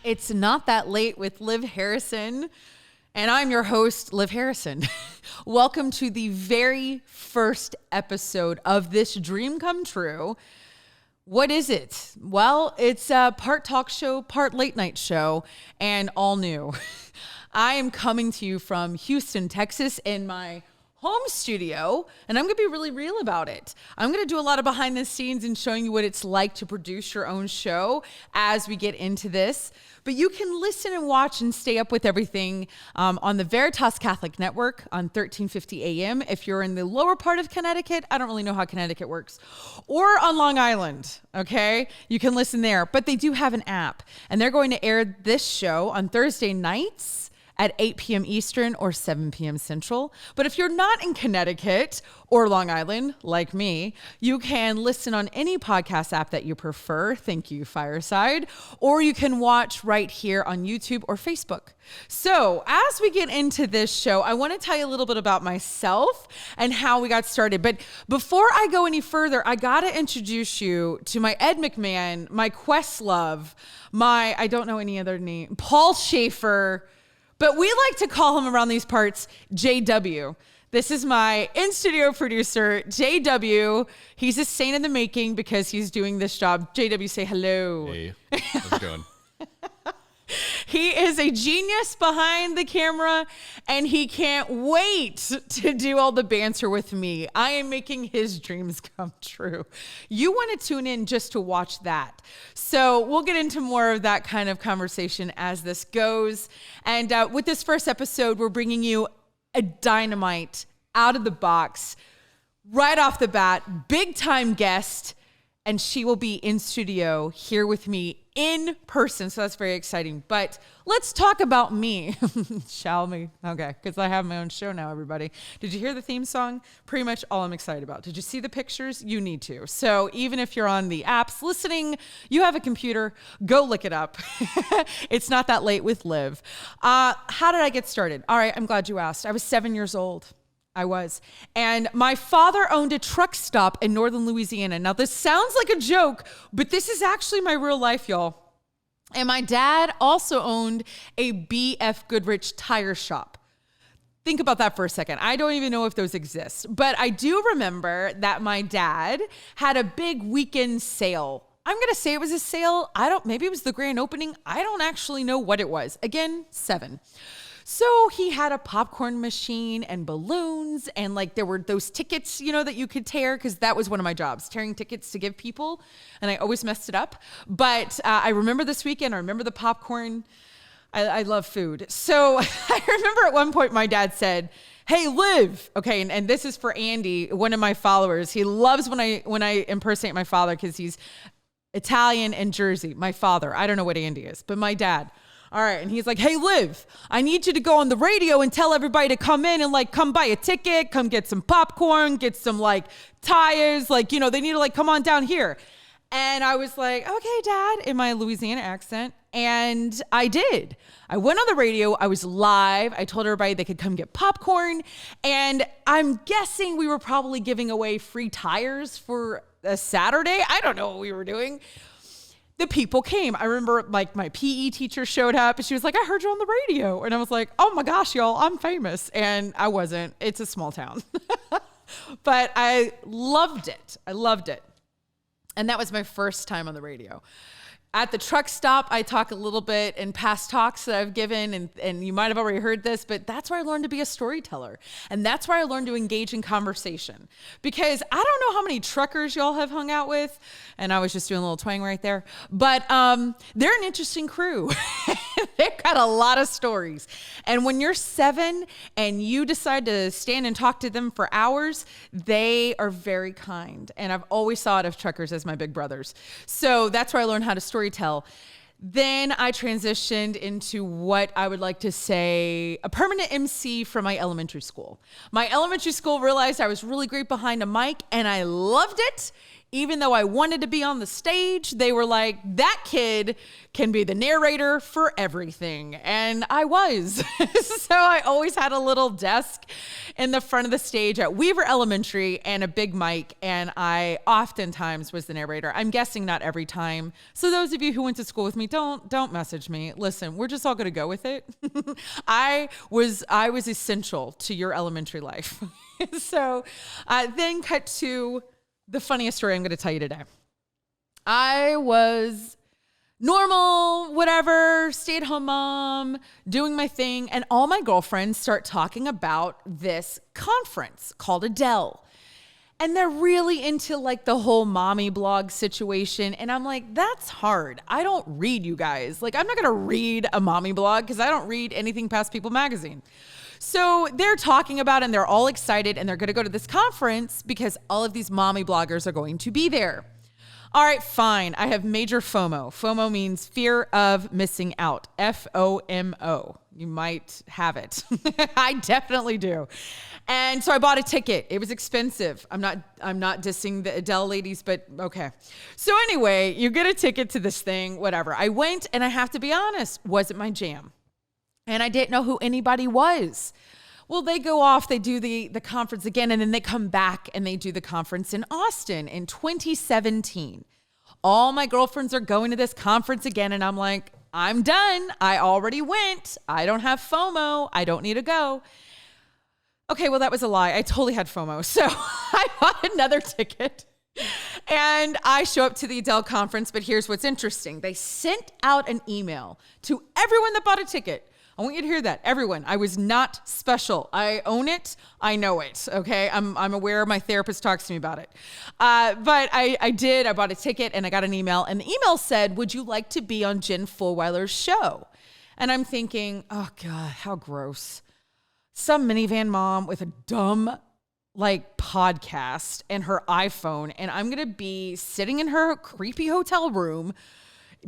It's Not That Late with Liv Harrison, and I'm your host, Liv Harrison. Welcome to the very first episode of this dream come true. What is it? Well, it's a part talk show, part late night show, and all new. I am coming to you from Houston, Texas, in my home studio, and I'm going to be really real about it. I'm going to do a lot of behind the scenes and showing you what it's like to produce your own show as we get into this. But you can listen and watch and stay up with everything on the Veritas Catholic Network on 1350 AM. If you're in the lower part of Connecticut, I don't really know how Connecticut works, or on Long Island, okay? You can listen there, but they do have an app, and they're going to air this show on Thursday nights at 8 p.m. Eastern or 7 p.m. Central. But if you're not in Connecticut or Long Island, like me, you can listen on any podcast app that you prefer. Thank you, Fireside. Or you can watch right here on YouTube or Facebook. So as we get into this show, I want to tell you a little bit about myself and how we got started. But before I go any further, I got to introduce you to my Ed McMahon, my Questlove, my, I don't know any other name, Paul Schaefer, but we like to call him around these parts JW. This is my in-studio producer, JW. He's a saint in the making because he's doing this job. JW, say hello. Hey, how's it going? He is a genius behind the camera, and he can't wait to do all the banter with me. I am making his dreams come true. You want to tune in just to watch that. So we'll get into more of that kind of conversation as this goes. And with this first episode, we're bringing you a dynamite, out of the box, right off the bat, big time guest. And she will be in studio here with me in person. So that's very exciting. But let's talk about me, shall we? Okay, because I have my own show now, everybody. Did you hear the theme song? Pretty much all I'm excited about. Did you see the pictures? You need to. So even if you're on the apps listening, you have a computer, go look it up. It's Not That Late with Liv. How did I get started? All right, I'm glad you asked. I was 7 years old. I was. And my father owned a truck stop in northern Louisiana. Now, this sounds like a joke, but this is actually my real life, y'all. And my dad also owned a B.F. Goodrich tire shop. Think about that for a second. I don't even know if those exist, but I do remember that my dad had a big weekend sale. I'm going to say it was a sale. Maybe it was the grand opening. I don't actually know what it was. Again, 7. So he had a popcorn machine and balloons, and like there were those tickets, you know, that you could tear, because that was one of my jobs, tearing tickets to give people, and I always messed it up. But I remember this weekend, I remember the popcorn. I love food. So I remember at one point my dad said, "Hey, Liv," okay, and this is for Andy, one of my followers. He loves when I impersonate my father because he's Italian and Jersey. My father, I don't know what Andy is, but my dad. All right. And he's like, "Hey, Liv, I need you to go on the radio and tell everybody to come in and like, come buy a ticket, come get some popcorn, get some like tires. Like, you know, they need to like, come on down here." And I was like, "Okay, Dad," in my Louisiana accent. And I did. I went on the radio. I was live. I told everybody they could come get popcorn. And I'm guessing we were probably giving away free tires for a Saturday. I don't know what we were doing. The people came. I remember like my PE teacher showed up and she was like, "I heard you on the radio." And I was like, "Oh my gosh, y'all, I'm famous." And I wasn't. It's a small town. But I loved it. I loved it. And that was my first time on the radio. At the truck stop, I talk a little bit in past talks that I've given, and you might have already heard this, but that's where I learned to be a storyteller. And that's where I learned to engage in conversation. Because I don't know how many truckers y'all have hung out with, and I was just doing a little twang right there, but they're an interesting crew. They've got a lot of stories. And when you're 7 and you decide to stand and talk to them for hours, they are very kind. And I've always thought of truckers as my big brothers. So that's where I learned how to storytell. Then I transitioned into what I would like to say a permanent MC from my elementary school. My elementary school realized I was really great behind a mic, and I loved it. Even though I wanted to be on the stage, they were like, that kid can be the narrator for everything. And I was. So I always had a little desk in the front of the stage at Weaver Elementary and a big mic. And I oftentimes was the narrator. I'm guessing not every time. So those of you who went to school with me, don't message me. Listen, we're just all going to go with it. I was essential to your elementary life. So then cut to the funniest story I'm going to tell you today. I was normal, whatever, stay-at-home mom, doing my thing, and all my girlfriends start talking about this conference called INTL. And they're really into like the whole mommy blog situation. And I'm like, that's hard. I don't read, you guys. Like, I'm not going to read a mommy blog because I don't read anything past People Magazine. So they're talking about it and they're all excited and they're going to go to this conference because all of these mommy bloggers are going to be there. All right, fine. I have major FOMO. FOMO means fear of missing out. FOMO. You might have it. I definitely do. And so I bought a ticket. It was expensive. I'm not dissing the Adele ladies, but okay. So anyway, you get a ticket to this thing, whatever. I went and I have to be honest, wasn't my jam. And I didn't know who anybody was. Well, they go off, they do the conference again, and then they come back and they do the conference in Austin in 2017. All my girlfriends are going to this conference again, and I'm like, I'm done. I already went. I don't have FOMO. I don't need to go. Okay, well, that was a lie. I totally had FOMO. So I bought another ticket. And I show up to the Adele conference, but here's what's interesting. They sent out an email to everyone that bought a ticket. I want you to hear that. Everyone. I was not special. I own it. I know it. Okay. I'm aware. My therapist talks to me about it. But I did. I bought a ticket and I got an email. And the email said, would you like to be on Jen Fulweiler's show? And I'm thinking, oh God, how gross. Some minivan mom with a dumb like podcast and her iPhone. And I'm going to be sitting in her creepy hotel room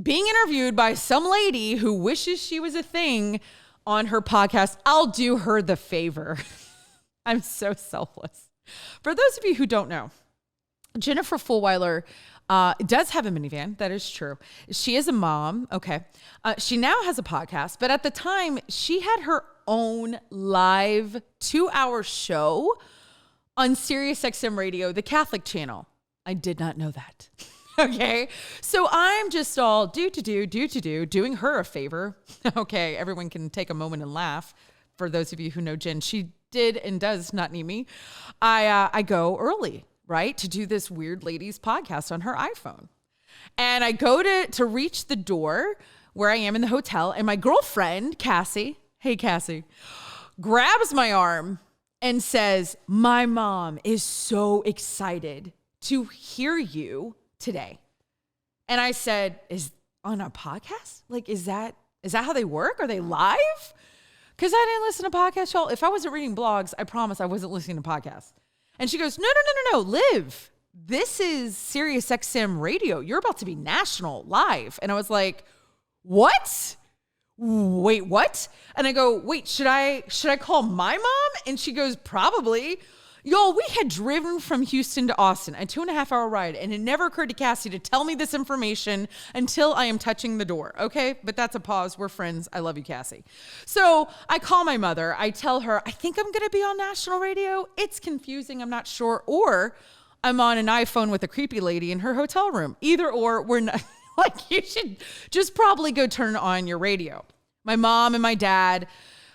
being interviewed by some lady who wishes she was a thing on her podcast. I'll do her the favor. I'm so selfless. For those of you who don't know, Jennifer Fulweiler does have a minivan. That is true. She is a mom. Okay. She now has a podcast, but at the time she had her own live 2-hour show on SiriusXM Radio, the Catholic channel. I did not know that. Okay. So I'm just all doing her a favor. Okay. Everyone can take a moment and laugh. For those of you who know Jen, she did and does not need me. I go early, right, to do this weird lady's podcast on her iPhone. And I go to reach the door where I am in the hotel. And my girlfriend, Cassie, hey, Cassie, grabs my arm and says, my mom is so excited to hear you today. And I said, is on a podcast? Like, is that how they work? Are they live? Because I didn't listen to podcasts, y'all. If I wasn't reading blogs, I promise I wasn't listening to podcasts. And she goes, no, Liv. This is SiriusXM Radio. You're about to be national live. And I was like, what? Wait, what? And I go, wait, should I call my mom? And she goes, probably. Y'all, we had driven from Houston to Austin, a 2.5-hour ride, and it never occurred to Cassie to tell me this information until I am touching the door, okay? But that's a pause. We're friends. I love you, Cassie. So I call my mother. I tell her, I think I'm going to be on national radio. It's confusing. I'm not sure. Or I'm on an iPhone with a creepy lady in her hotel room. Either or, we're not. Like, you should just probably go turn on your radio. My mom and my dad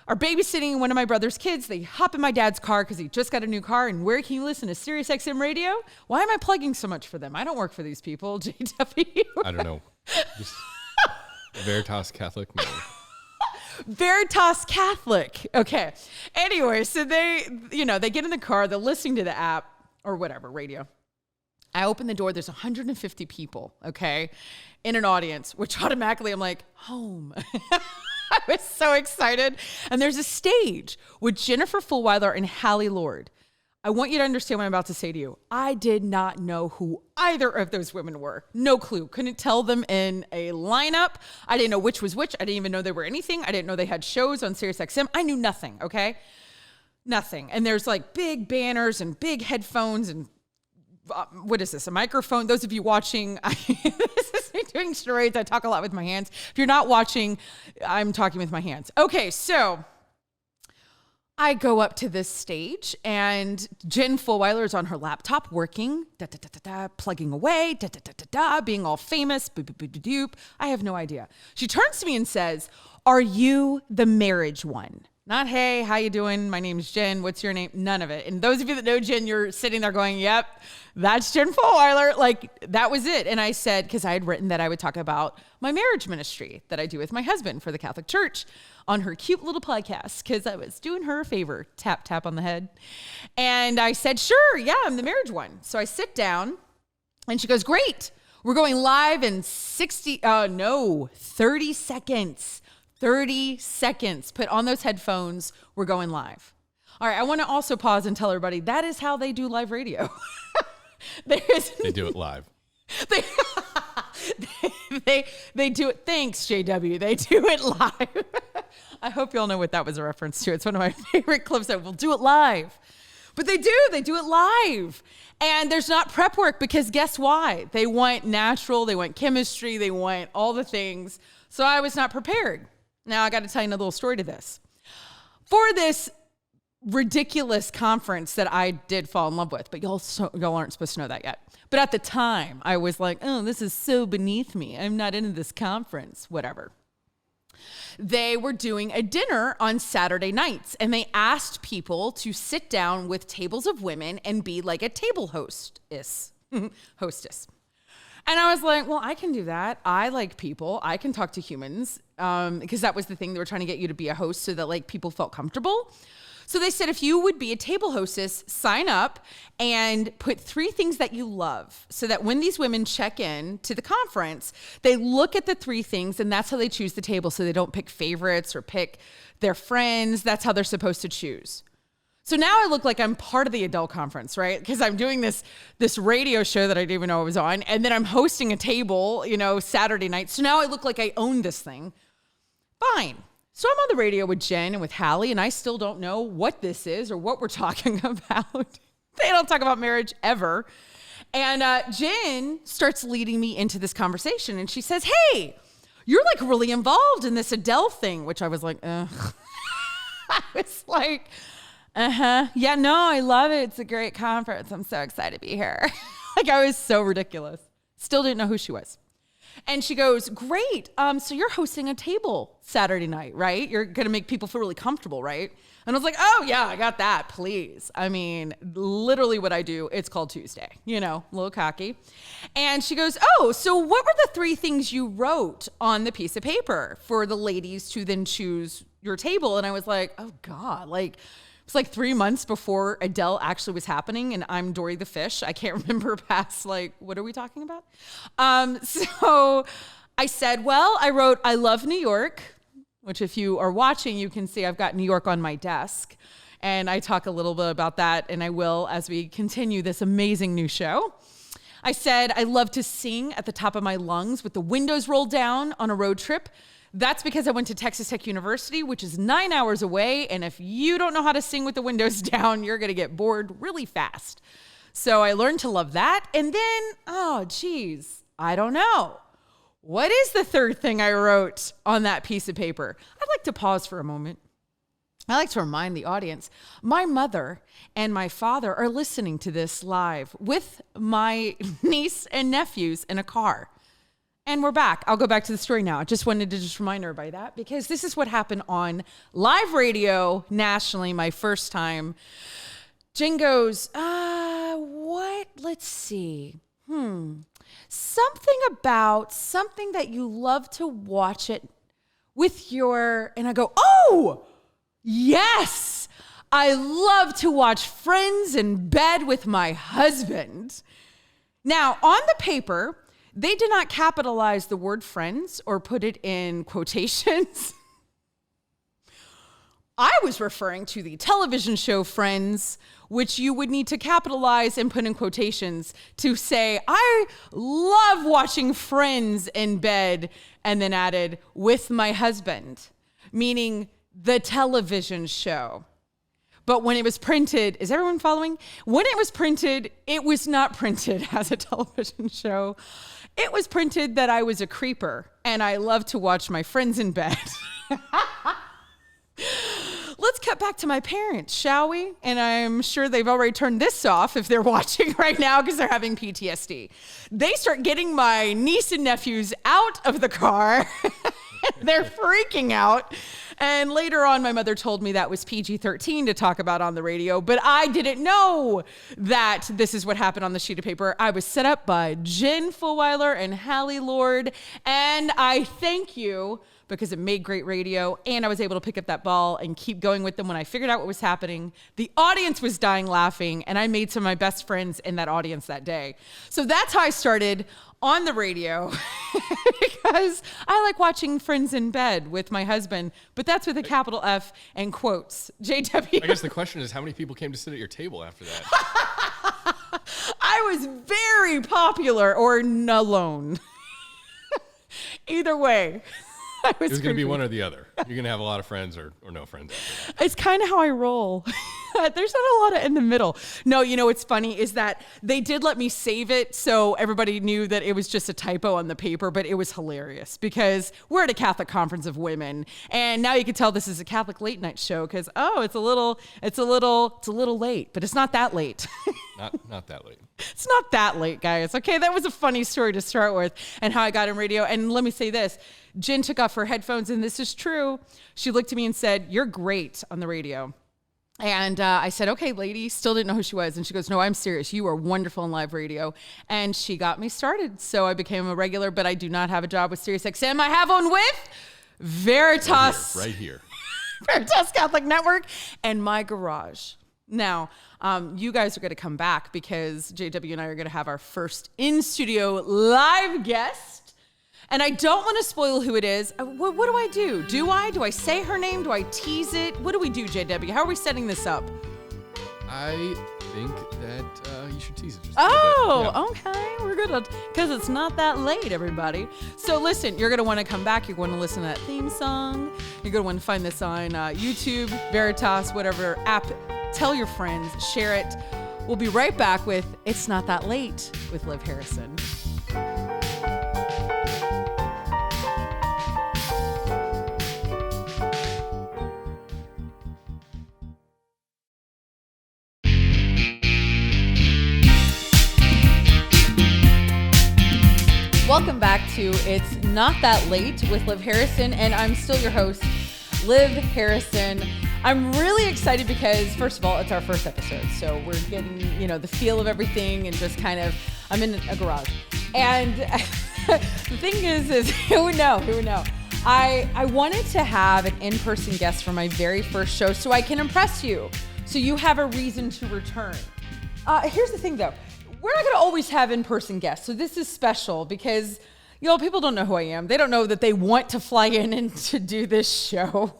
are babysitting one of my brother's kids. They hop in my dad's car because he just got a new car. And where can you listen to SiriusXM Radio? Why am I plugging so much for them? I don't work for these people, JW. I don't know. Just Veritas Catholic. No. Veritas Catholic. Okay. Anyway, so they get in the car. They're listening to the app or whatever, radio. I open the door. There's 150 people, okay, in an audience, which automatically I'm like, home. I was so excited. And there's a stage with Jennifer Fulweiler and Hallie Lord. I want you to understand what I'm about to say to you. I did not know who either of those women were. No clue. Couldn't tell them in a lineup. I didn't know which was which. I didn't even know they were anything. I didn't know they had shows on SiriusXM. I knew nothing, okay? Nothing. And there's like big banners and big headphones and what is this? A microphone? Those of you watching, this is me doing charades. I talk a lot with my hands. If you're not watching, I'm talking with my hands. Okay, so I go up to this stage and Jen Fulweiler is on her laptop working, plugging away, being all famous, boop. I have no idea. She turns to me and says, "Are you the marriage one?" Not, "Hey, how you doing? My name's Jen. What's your name?" None of it. And those of you that know Jen, you're sitting there going, "Yep, that's Jen Fulweiler." Like, that was it. And I said, because I had written that I would talk about my marriage ministry that I do with my husband for the Catholic Church on her cute little podcast, because I was doing her a favor, tap in the head. And I said, "Sure, yeah, I'm the marriage one." So I sit down and she goes, "Great. We're going live in 30 seconds. 30 seconds. Put on those headphones. We're going live." All right. I want to also pause and tell everybody that is how they do live radio. They do it live. They do it. Thanks, JW. They do it live. I hope y'all know what that was a reference to. It's one of my favorite clips that we'll do it live. But they do it live. And there's not prep work, because guess why? They want natural, they want chemistry, they want all the things. So I was not prepared. Now I got to tell you another little story to this. For this ridiculous conference that I did fall in love with, but y'all aren't supposed to know that yet. But at the time, I was like, "Oh, this is so beneath me. I'm not into this conference," whatever. They were doing a dinner on Saturday nights, and they asked people to sit down with tables of women and be like a table hostess. And I was like, well, I can do that. I like people. I can talk to humans, because that was the thing. They were trying to get you to be a host so that like people felt comfortable. So they said, if you would be a table hostess, sign up and put 3 things that you love, so that when these women check in to the conference, they look at the 3 things, and that's how they choose the table. So they don't pick favorites or pick their friends. That's how they're supposed to choose. So now I look like I'm part of the adult conference, right? Because I'm doing this radio show that I didn't even know I was on, and then I'm hosting a table, Saturday night. So now I look like I own this thing. Fine. So I'm on the radio with Jen and with Hallie, and I still don't know what this is or what we're talking about. They don't talk about marriage ever. And Jen starts leading me into this conversation, and she says, "Hey, you're like really involved in this Adele thing," which I was like, ugh. I was like, yeah, no, I love it. It's a great conference. I'm so excited to be here. Like, I was so ridiculous. Still didn't know who she was. And she goes, "Great. So you're hosting a table Saturday night, right? You're going to make people feel really comfortable, right?" And I was like, "Oh yeah, I got that. Please." I mean, literally what I do, it's called Tuesday, a little cocky. And she goes, "Oh, so what were the 3 things you wrote on the piece of paper for the ladies to then choose your table?" And I was like, oh God, it's like 3 months before Adele actually was happening, and I'm Dory the fish. I can't remember past, what are we talking about? So I said, well, I wrote, "I love New York," which if you are watching, you can see I've got New York on my desk. And I talk a little bit about that, and I will as we continue this amazing new show. I said, "I love to sing at the top of my lungs with the windows rolled down on a road trip. That's because I went to Texas Tech University, which is 9 hours away. And if you don't know how to sing with the windows down, you're going to get bored really fast." So I learned to love that. And then, I don't know. What is the 3rd thing I wrote on that piece of paper? I'd like to pause for a moment. I like to remind the audience, my mother and my father are listening to this live with my niece and nephews in a car. And we're back. I'll go back to the story now. I just wanted to remind everybody that, because this is what happened on live radio nationally, my first time. Jen goes, what? Let's see. Something about something that you love to watch it with and I go, oh, yes. I love to watch Friends in bed with my husband. Now, on the paper, they did not capitalize the word friends or put it in quotations. I was referring to the television show Friends, which you would need to capitalize and put in quotations to say, "I love watching Friends in bed," and then added, "with my husband," meaning the television show. But when it was printed, is everyone following? When it was printed, it was not printed as a television show. It was printed that I was a creeper and I love to watch my friends in bed. Let's cut back to my parents, shall we? And I'm sure they've already turned this off if they're watching right now because they're having PTSD. They start getting my niece and nephews out of the car. They're freaking out. And later on, my mother told me that was PG-13 to talk about on the radio, but I didn't know that this is what happened on the sheet of paper. I was set up by Jen Fulweiler and Hallie Lord, and I thank you because it made great radio, and I was able to pick up that ball and keep going with them when I figured out what was happening. The audience was dying laughing, and I made some of my best friends in that audience that day. So that's how I started on the radio because I like watching Friends in Bed with my husband, but that's with a capital F and quotes. JW. I guess the question is, how many people came to sit at your table after that? I was very popular or alone. Either way. It was going to be one or the other. You're going to have a lot of friends or no friends after that. It's kind of how I roll. There's not a lot of in the middle. No, you know what's funny is that they did let me save it so everybody knew that it was just a typo on the paper, but it was hilarious because we're at a Catholic conference of women, and now you can tell this is a Catholic late night show because it's a little late, but it's not that late. Not that late. It's not that late, guys. Okay, that was a funny story to start with and how I got in radio. And let me say this. Jen took off her headphones, and this is true. She looked at me and said, "You're great on the radio." And I said, "Okay, lady." Still didn't know who she was. And she goes, "No, I'm serious. You are wonderful on live radio." And she got me started. So I became a regular, but I do not have a job with SiriusXM. I have one with Veritas. Right here. Veritas Catholic Network and my garage. Now, you guys are going to come back because JW and I are going to have our first in-studio live guest. And I don't want to spoil who it is. What do I do? Do I say her name? Do I tease it? What do we do, JW? How are we setting this up? I think that you should tease it just Okay. We're good because it's not that late, everybody. So listen, you're going to want to come back. You're going to listen to that theme song. You're going to want to find this on YouTube, Veritas, whatever app. Tell your friends, share it. We'll be right back with It's Not That Late with Liv Harrison. Welcome back to It's Not That Late with Liv Harrison, and I'm still your host, Liv Harrison. I'm really excited because, first of all, it's our first episode, so we're getting, the feel of everything and just kind of, I'm in a garage. And the thing is who would know? I wanted to have an in-person guest for my very first show so I can impress you, so you have a reason to return. Here's the thing, though. We're not going to always have in-person guests, so this is special because, people don't know who I am. They don't know that they want to fly in and to do this show,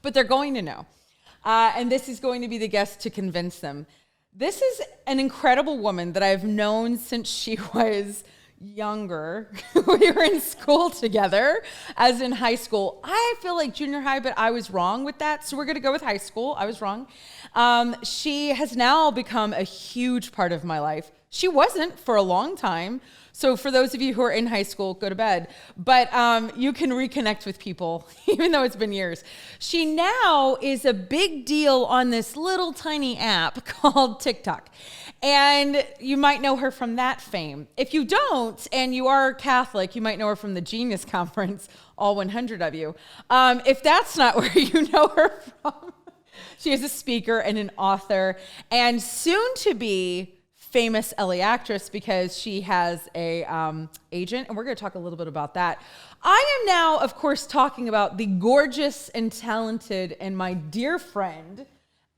but they're going to know. And this is going to be the guest to convince them. This is an incredible woman that I've known since she was younger. We were in school together, as in high school. I feel like junior high, but I was wrong with that. So we're going to go with high school. I was wrong. She has now become a huge part of my life. She wasn't for a long time. So for those of you who are in high school, go to bed. But you can reconnect with people, even though it's been years. She now is a big deal on this little tiny app called Tik Tok. And you might know her from that fame. If you don't, and you are Catholic, you might know her from the Genius Conference, all 100 of you. If that's not where you know her from, she is a speaker and an author, and soon to be famous LA actress because she has a agent, and we're going to talk a little bit about that. I am now, of course, talking about the gorgeous and talented and my dear friend,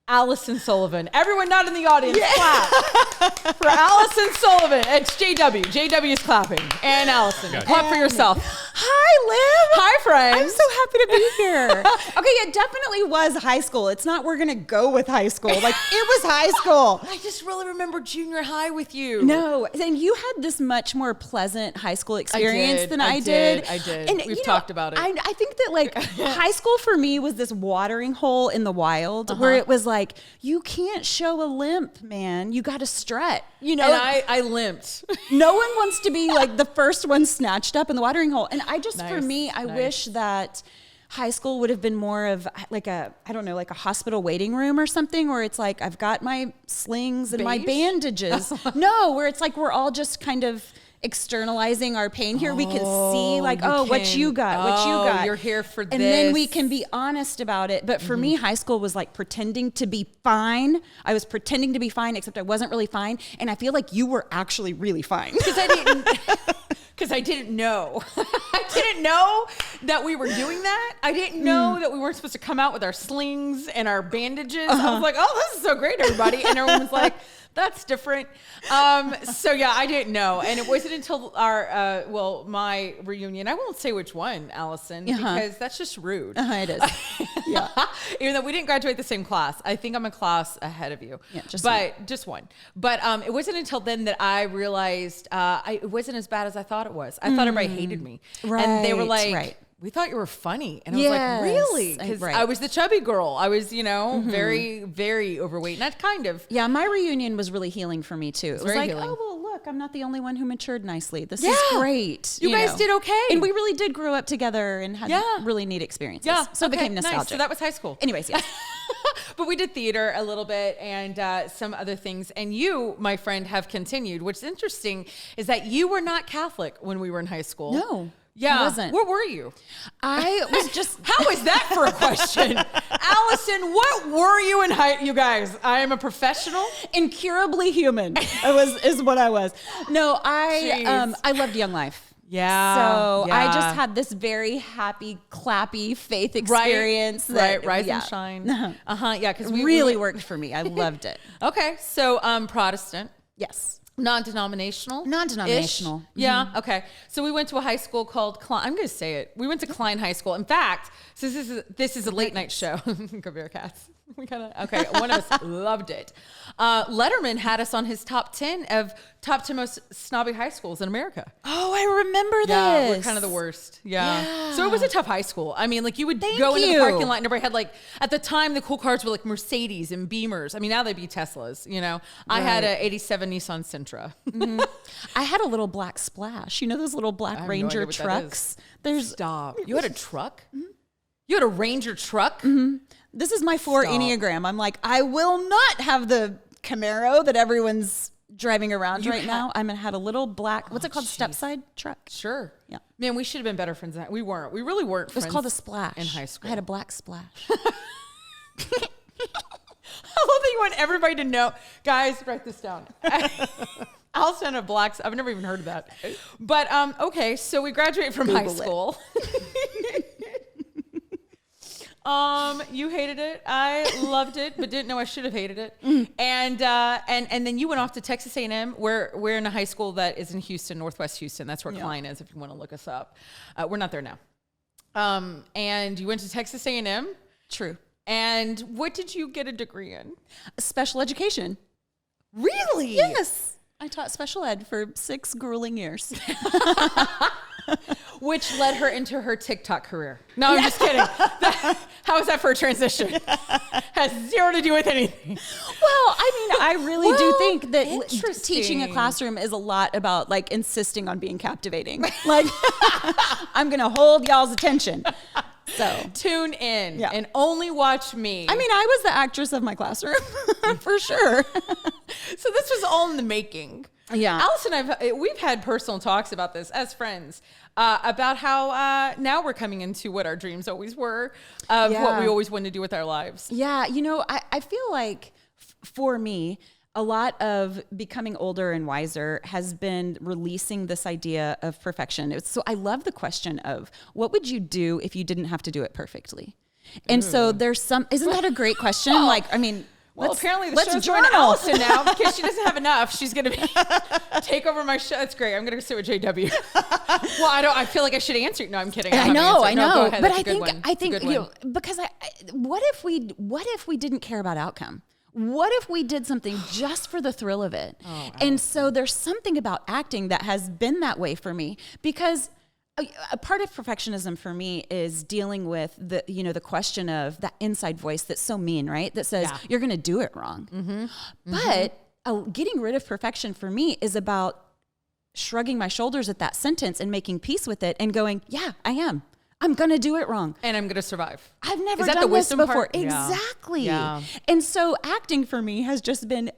Allison Sullivan. Everyone not in the audience, clap for Allison Sullivan. It's JW. JW is clapping. And Allison, clap for yourself. Hi, Liv. Hi, friends. I'm so happy to be here. Okay, it definitely was high school. It's not we're going to go with high school. Like, it was high school. I just really remember junior high with you. No, and you had this much more pleasant high school experience than I did. I did. And, We've talked about it. I think that like high school for me was this watering hole in the wild where it was like, you can't show a limp, man. You got to strut. You know, and I limped. no one wants to be like the first one snatched up in the watering hole. And I just, for me, I wish that high school would have been more of like a, I don't know, like a hospital waiting room or something where it's like, I've got my slings and my bandages. No, where it's like, we're all just kind of externalizing our pain here. We can see like, what you got. You're here for this. And then we can be honest about it. But for me, high school was like pretending to be fine. I was pretending to be fine, except I wasn't really fine. And I feel like you were actually really fine. Because I didn't know. I didn't know that we were doing that. I didn't know that we weren't supposed to come out with our slings and our bandages. I was like, oh, this is so great, everybody. And everyone was like, that's different. So yeah, I didn't know. And it wasn't until my reunion, I won't say which one, Allison, because that's just rude. It is. Yeah. Even though we didn't graduate the same class. I think I'm a class ahead of you. Yeah, just one. But it wasn't until then that I realized it wasn't as bad as I thought it was. I thought everybody hated me. And they were like, we thought you were funny. And I was like, really? Because I was the chubby girl. I was, very, very overweight. Not kind of. Yeah, my reunion was really healing for me too. It was like, healing. oh, well, look, I'm not the only one who matured nicely. This is great. You guys did okay. And we really did grow up together and had really neat experiences. Yeah. So it became nostalgic. Nice. So that was high school. Anyways, yeah. But we did theater a little bit and some other things. And you, my friend, have continued. What's interesting is that you were not Catholic when we were in high school. No. Yeah. I wasn't. Where were you? I was just... How is that for a question? Allison, what were you in high... You guys, I am a professional. Incurably human is what I was. No, I loved Young Life. Yeah. So I just had this very happy, clappy faith experience. Right. Rise and shine. Yeah. Because we really worked for me. I loved it. Okay. So Protestant. Yes. Non-denominational? Non-denominational. Yeah. Okay. So we went to a high school called Klein. I'm going to say it. We went to Klein High School. In fact, so this is a late night show. Go Bearcats. One of us loved it. Letterman had us on his top 10 most snobby high schools in America. Oh, I remember this. Yeah, we're kind of the worst. Yeah. So it was a tough high school. I mean, like you would go into the parking lot and everybody had like, at the time, the cool cars were like Mercedes and Beamers. I mean, now they'd be Teslas, I had a 87 Nissan Sentra. I had a little black Splash. You know those little black Ranger trucks? Stop. You had a truck? Mm-hmm. You had a Ranger truck? Mm-hmm. This is my 4 Enneagram. I'm like, I will not have the Camaro that everyone's driving around right now. I'm gonna have a little black, what's it called? Stepside truck? Sure. Yeah. Man, we should have been better friends than that. We weren't. We really weren't friends. It was called a Splash. In high school. I had a black Splash. I love that you want everybody to know. Guys, write this down. Allison had a black, I've never even heard of that. But, okay, so we graduated from high school. You hated it. I loved it, but didn't know I should have hated it. And then you went off to Texas A&M. We're in a high school that is in Houston, Northwest Houston. That's where Klein is, if you want to look us up. We're not there now. And you went to Texas A&M. True. And what did you get a degree in? Special education. Really? Yes. I taught special ed for 6 grueling years. Which led her into her TikTok career. No, I'm just kidding. How is that for a transition? Has zero to do with anything. Well, I mean, I really do think that teaching a classroom is a lot about like insisting on being captivating. Like, I'm going to hold y'all's attention. So tune in and only watch me. I mean, I was the actress of my classroom for sure. So this was all in the making. Yeah. Allison and we've had personal talks about this as friends, about how now we're coming into what our dreams always were, of what we always wanted to do with our lives. Yeah. I feel like for me, a lot of becoming older and wiser has been releasing this idea of perfection. So I love the question of what would you do if you didn't have to do it perfectly? And so there's isn't that a great question? Like, I mean, Well, apparently the let's show's journal. going to Allison now because she doesn't have enough. She's going to take over my show. That's great. I'm going to sit with JW. Well, I feel like I should answer. No, I'm kidding. I know. No, go ahead. But That's I think you know, because what if we didn't care about outcome? What if we did something just for the thrill of it? And so there's something about acting that has been that way for me, because a part of perfectionism for me is dealing with the question of that inside voice that's so mean, right? That says you're going to do it wrong. But getting rid of perfection for me is about shrugging my shoulders at that sentence and making peace with it and going, yeah, I am. I'm going to do it wrong. And I'm going to survive. I've never Is that done the this wisdom before. part? Exactly. Yeah. And so acting for me has just been,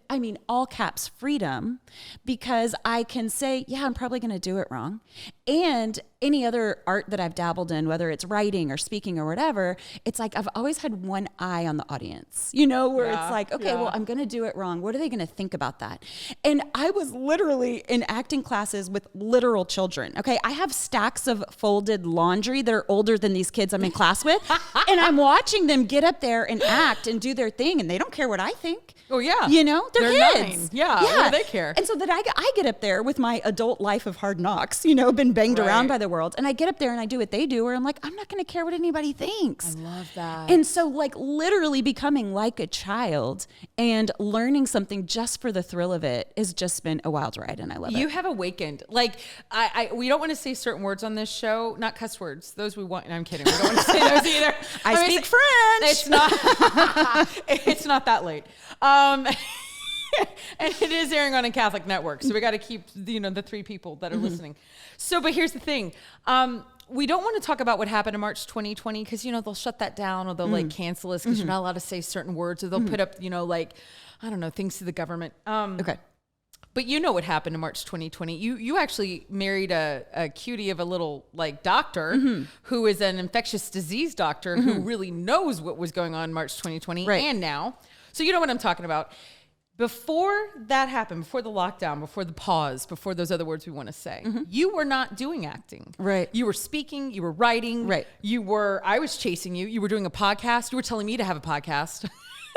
all caps freedom, because I can say, yeah, I'm probably going to do it wrong. And any other art that I've dabbled in, whether it's writing or speaking or whatever, it's like I've always had one eye on the audience, where it's like, okay, well, I'm going to do it wrong. What are they going to think about that? And I was literally in acting classes with literal children. Okay. I have stacks of folded laundry that are older than these kids I'm in class with. And I'm watching them get up there and act and do their thing, and they don't care what I think. Oh, yeah. They're kids. 9. Yeah. What do they care? And so that I get up there with my adult life of hard knocks, been banged around by the world. And I get up there and I do what they do, where I'm like, I'm not going to care what anybody thinks. I love that. And so literally becoming like a child and learning something just for the thrill of it has just been a wild ride, and I love it. You have awakened. We don't want to say certain words on this show, not cuss words. Those we want. No, I'm kidding. We don't want to say those either. I speak French. It's not. It's not that late. And it is airing on a Catholic network, so we got to keep the 3 people that are listening. So, but here's the thing. We don't want to talk about what happened in March 2020 because they'll shut that down, or they'll cancel us because you're not allowed to say certain words, or they'll put up I don't know, things to the government. Okay. But what happened in March 2020. You actually married a cutie of a little doctor who is an infectious disease doctor who really knows what was going on in March 2020 and now. So you know what I'm talking about. Before that happened, before the lockdown, before the pause, before those other words we want to say, you were not doing acting. Right. You were speaking, you were writing. Right. I was chasing you. You were doing a podcast. You were telling me to have a podcast.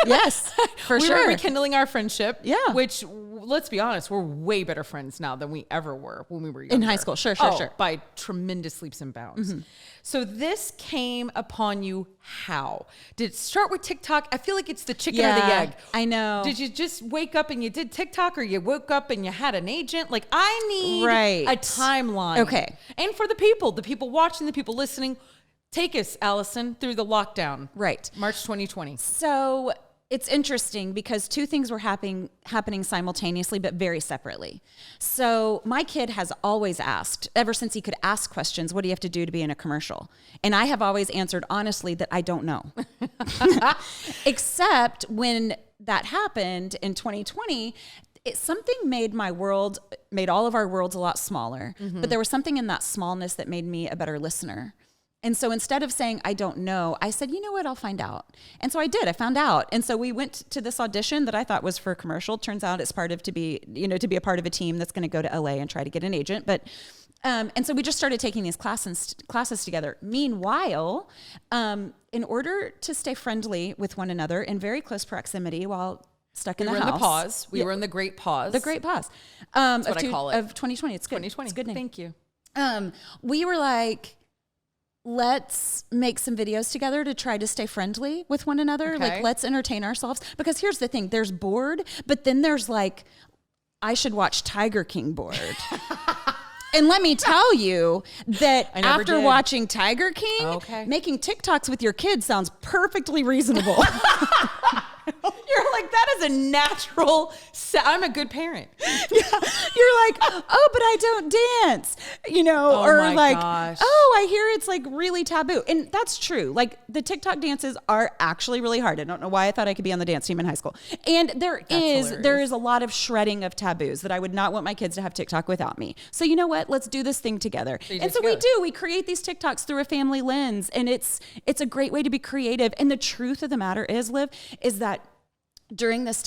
Yes, for sure. We were rekindling our friendship. Yeah. Which, let's be honest, we're way better friends now than we ever were when we were younger. In high school. Sure. By tremendous leaps and bounds. So this came upon you how? Did it start with TikTok? I feel like it's the chicken or the egg. I know. Did you just wake up and you did TikTok, or you woke up and you had an agent? I need a timeline. Okay. And for the people watching, the people listening, take us, Allison, through the lockdown. Right. March 2020. So it's interesting because 2 things were happening simultaneously, but very separately. So my kid has always asked, ever since he could ask questions, what do you have to do to be in a commercial? And I have always answered honestly that I don't know. Except when that happened in 2020, something made all of our worlds a lot smaller. But there was something in that smallness that made me a better listener. And so instead of saying, I don't know, I said, you know what, I'll find out. And so I did, I found out. And so we went to this audition that I thought was for a commercial. Turns out it's to be a part of a team that's going to go to LA and try to get an agent. But, and so we just started taking these classes together. Meanwhile, in order to stay friendly with one another in very close proximity while stuck in the house. We were in the pause. We were in the great pause. The great pause. That's what I call it. Of 2020. It's good. 2020. It's a good name. Thank you. We were like, let's make some videos together to try to stay friendly with one another. Okay. Let's entertain ourselves. Because here's the thing, there's bored, but then there's I should watch Tiger King bored. And let me tell you that after watching Tiger King, making TikToks with your kids sounds perfectly reasonable. You're like, that is a natural, I'm a good parent. Yeah. You're like, oh, but I don't dance, or gosh. Oh, I hear it's really taboo. And that's true. The TikTok dances are actually really hard. I don't know why I thought I could be on the dance team in high school. And there is a lot of shredding of taboos that I would not want my kids to have TikTok without me. So you know what? Let's do this thing together. And so we do. We create these TikToks through a family lens, and it's a great way to be creative. And the truth of the matter is, Liv, is that during this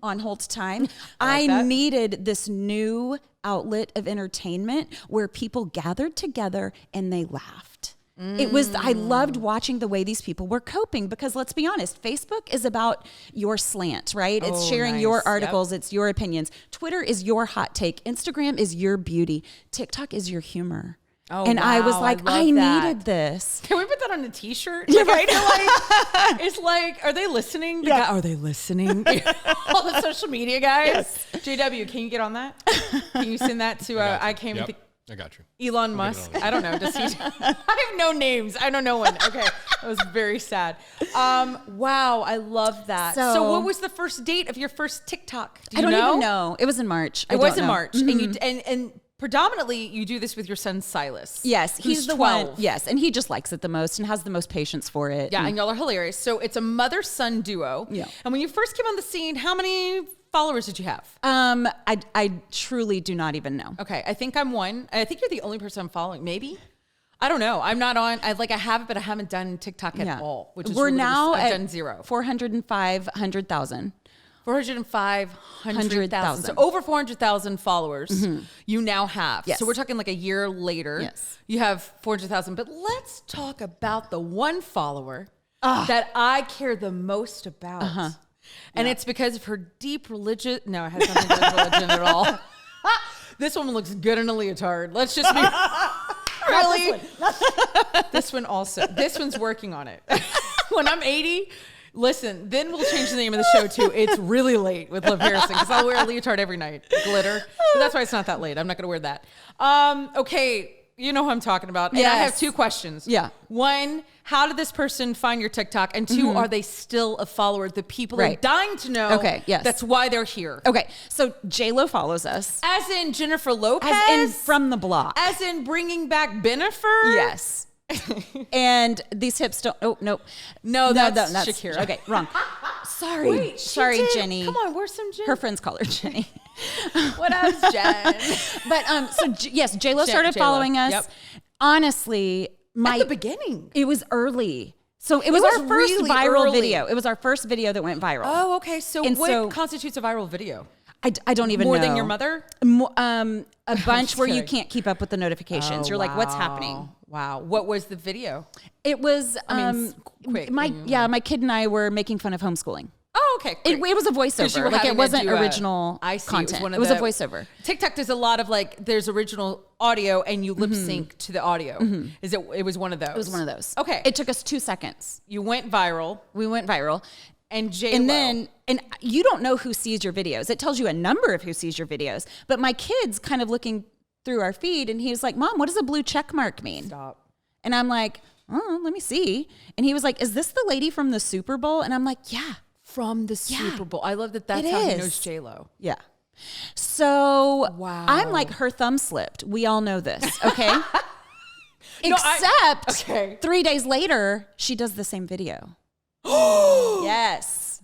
on hold time, I needed this new outlet of entertainment where people gathered together and they laughed. I loved watching the way these people were coping because let's be honest, Facebook is about your slant, right? It's sharing your articles. It's your opinions. Twitter is your hot take. Instagram is your beauty. TikTok is your humor. Oh, and wow, I was like, I that. needed this. Can we put that on a t-shirt? Yeah, Like, right. I feel like, it's like, are they listening? Yeah. Are they listening? All the social media guys. Yes. JW, can you get on that? Can you send that to, I got you. Elon Musk. I don't know. Does he? I have no names. I know no one. Okay. That was very sad. Wow. I love that. So what was the first date of your first TikTok? Do you I don't know? even know. It was in March. It was in March. And predominantly you do this with your son, Silas. Yes. He's the 12. one. Yes. And he just likes it the most and has the most patience for it. Yeah. And y'all are hilarious. So it's a mother-son duo. Yeah. And when you first came on the scene, how many followers did you have? I truly do not even know. Okay. I think I'm one. I think you're the only person I'm following. Maybe. I don't know. I'm not on. I have it, but I haven't done TikTok at all. Which is we're really now I've at done 0. 405,000. 405,000. So over 400,000 followers you now have. Yes. So we're talking like a year later. Yes. You have 400,000. But let's talk about the one follower that I care the most about. And it's because of her deep religion. No, it has nothing to do with religion at all. This woman looks good in a leotard. Let's just be really. This one also. This one's working on it. When I'm 80, listen, then we'll change the name of the show to It's Really Late with Liv Harrison because I'll wear a leotard every night. Glitter. But that's why it's not that late. I'm not going to wear that. Okay. You know who I'm talking about. And I have 2 questions. Yeah. 1, how did this person find your TikTok? And 2, are they still a follower? The people are dying to know. Okay, yes. That's why they're here. Okay, so J-Lo follows us. As in Jennifer Lopez? As in From the Block. As in bringing back Bennifer? Yes. And these hips don't, oh, nope. No, that's Shakira. Okay, wrong. Sorry. Wait, Sorry, Jenny. Come on, where's some Jenny? Her friends call her Jenny. What else, Jen? But yes, J-Lo started following us. Yep. Honestly, at the beginning. It was early. So it was our first really viral early. video. It was our first video that went viral. Oh, okay. So what constitutes a viral video? I don't even know. More than your mother? A bunch where you can't keep up with the notifications. You're like, what's happening? Wow. What was the video? It was quick. My kid and I were making fun of homeschooling. Oh, okay. It was a voiceover. Like it wasn't original content. It was a voiceover. TikTok does a lot of there's original audio and you lip sync to the audio. It was one of those. It was one of those. Okay. It took us 2 seconds. You went viral. We went viral. And J-Lo. And you don't know who sees your videos. It tells you a number of who sees your videos. But my kid's kind of looking through our feed and he was like, Mom, what does a blue check mark mean? Stop. And I'm like, oh, let me see. And he was like, is this the lady from the Super Bowl? And I'm like, yeah. From the Super Bowl. I love that that's how he knows J-Lo. Yeah. So wow. I'm like, her thumb slipped. We all know this, okay? Except 3 days later, she does the same video. Yes.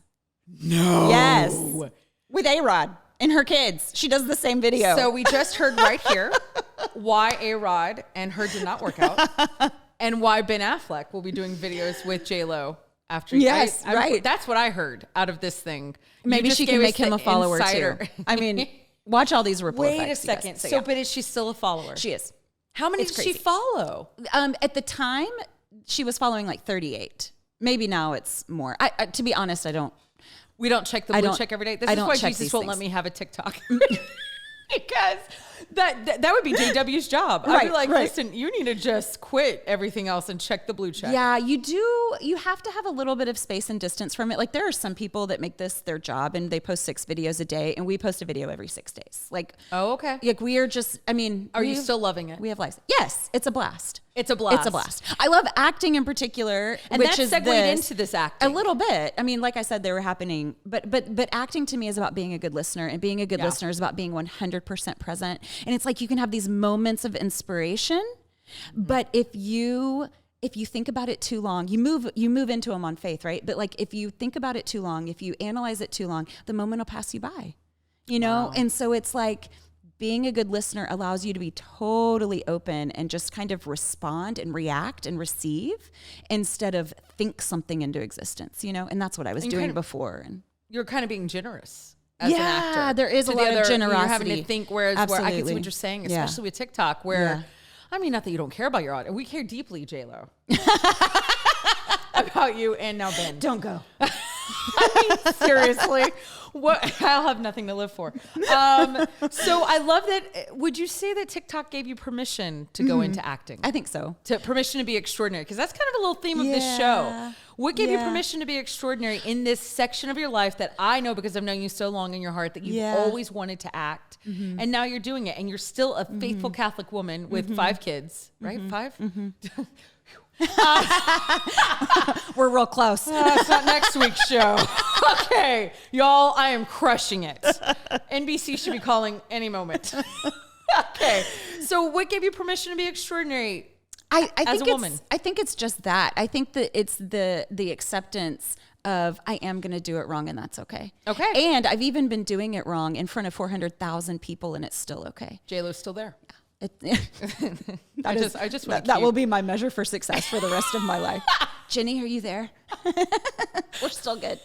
No. Yes. With A-Rod and her kids. She does the same video. So we just heard right here why A-Rod and her did not work out and why Ben Affleck will be doing videos with J-Lo after. Yes, right. That's what I heard out of this thing. Maybe she can make him a follower too. I mean, watch all these ripple effects. Wait a second. So, but is she still a follower? She is. How many did she follow? At the time, she was following like 38. Maybe now it's more. I to be honest, I don't. We don't check the blue check every day. This is why Jesus won't let me have a TikTok. Because that would be JW's job. I'd be like, listen, you need to just quit everything else and check the blue check. Yeah, you do. You have to have a little bit of space and distance from it. Like there are some people that make this their job and they post 6 videos a day and we post a video every 6 days. Like, oh, okay. Like we are just, I mean. Are you still loving it? We have lives. Yes, it's a blast. It's a blast. It's a blast. I love acting in particular, and which that's is segued into this acting a little bit. I mean, like I said, they were happening, but acting to me is about being a good listener, and being a good listener is about being 100% present. And it's like you can have these moments of inspiration, but if you think about it too long, you move into them on faith, right? But like if you think about it too long, if you analyze it too long, the moment will pass you by, you know? Wow. And so it's like, being a good listener allows you to be totally open and just kind of respond and react and receive instead of think something into existence, you know? And that's what I was doing before. And you're kind of being generous as an actor. Yeah, there is a lot of generosity. You're having to think, where I can see what you're saying, especially with TikTok, where I mean, not that you don't care about your audience. We care deeply, J-Lo. About you and now Ben. Don't go. I mean, seriously, what? I'll have nothing to live for. So I love that. Would you say that TikTok gave you permission to go into acting? I think so. Permission to be extraordinary, because that's kind of a little theme of this show. What gave you permission to be extraordinary in this section of your life that I know, because I've known you so long in your heart, that you've always wanted to act, and now you're doing it, and you're still a faithful Catholic woman with 5 kids, right? 5? We're real close. It's not next week's show. Okay, y'all, I am crushing it. NBC should be calling any moment. Okay, so what gave you permission to be extraordinary? I as think a woman? I think it's just that. I think that it's the acceptance of I am going to do it wrong, and that's okay. Okay. And I've even been doing it wrong in front of 400,000 people, and it's still okay. J-Lo's still there. That will be my measure for success for the rest of my life. Jenny, are you there? We're still good.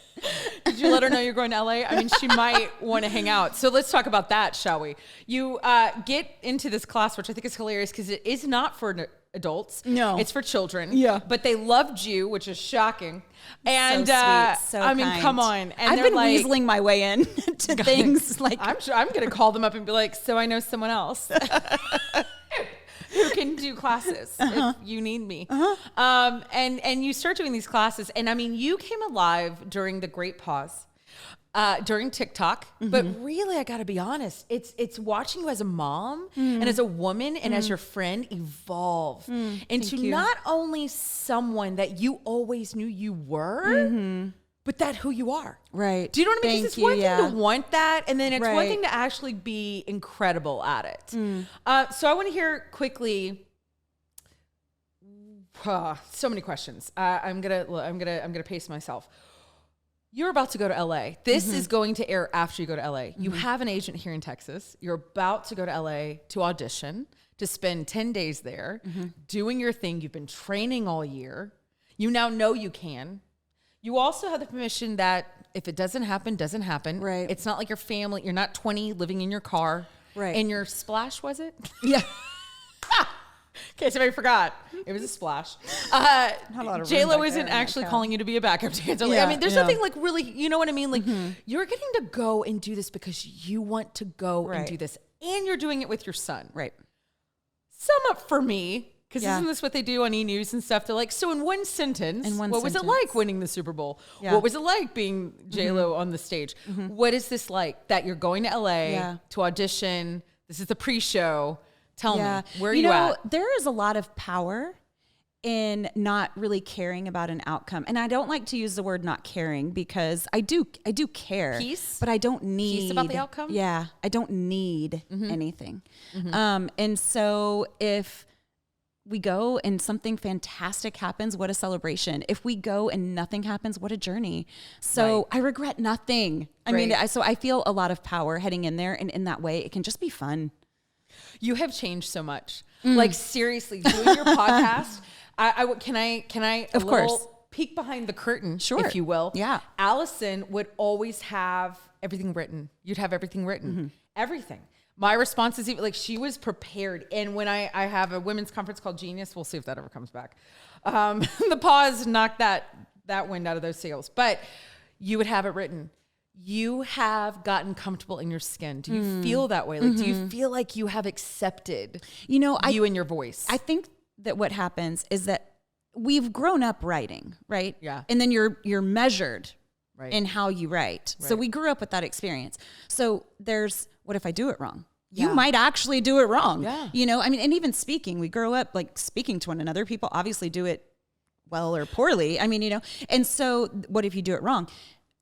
Did you let her know you're going to LA? I mean, she might want to hang out. So let's talk about that, shall we? You get into this class, which I think is hilarious because it is not for adults. No. It's for children. Yeah. But they loved you, which is shocking. And so sweet, so I mean, kind. come on. And I've they're been like, weaseling my way in to things like I'm sure I'm going to call them up and be like, so I know someone else who can do classes if you need me. And you start doing these classes. And I mean, you came alive during the great pause. During TikTok, but really, I got to be honest. It's watching you as a mom and as a woman and as your friend evolve into not only someone that you always knew you were, but that who you are. right. Do you know what I mean? Because it's one thing to want that, and then it's one Right. thing to actually be incredible at it. So I want to hear quickly. So many questions. I'm gonna pace myself. You're about to go to LA. This is going to air after you go to LA. You have an agent here in Texas. You're about to go to LA to audition, to spend 10 days there, doing your thing. You've been training all year. You now know you can. You also have the permission that if it doesn't happen, doesn't happen. Right. It's not like your family. You're not 20 living in your car. Right. In your splash, was it? Yeah. Okay, somebody forgot. It was a splash. a lot of room J-Lo back isn't there in that actually car. calling you to be a backup dancer. Like, Yeah, I mean, there's yeah. nothing like really, you know what I mean? Like, you're getting to go and do this because you want to go and Right. do this. And you're doing it with your son. Right. Sum up for me, because Yeah. isn't this what they do on E! News and stuff? They're like, so in one sentence, In one what was it sentence. like winning the Super Bowl? Yeah. What was it like being J-Lo on the stage? What is this like that you're going to LA Yeah. to audition? This is the pre-show. Tell me, where are you you know, at? there is a lot of power in not really caring about an outcome. And I don't like to use the word not caring because I do care. Peace? But I don't need Peace about the outcome? Yeah. I don't need anything. And so if we go and something fantastic happens, what a celebration. If we go and nothing happens, what a journey. So I regret nothing. I mean, so I feel a lot of power heading in there, and in that way, it can just be fun. You have changed so much. Like seriously, doing your podcast. Can I Of course. peek behind the curtain, Sure. if you will. Yeah. Allison would always have everything written. You'd have everything written. Everything. My response is even like she was prepared. And when I have a women's conference called Genius, we'll see if that ever comes back. The pause knocked that wind out of those sails. But you would have it written. You have gotten comfortable in your skin. Do you feel that way? Like, do you feel like you have accepted you and your voice? I think that what happens is that we've grown up writing, right? Yeah. And then you're measured Right. in how you write. So Right. we grew up with that experience. So there's, what if I do it wrong? Yeah. You might actually do it wrong. Yeah. You know, I mean, and even speaking, we grow up like speaking to one another. People obviously do it well or poorly. I mean, you know, and so what if you do it wrong?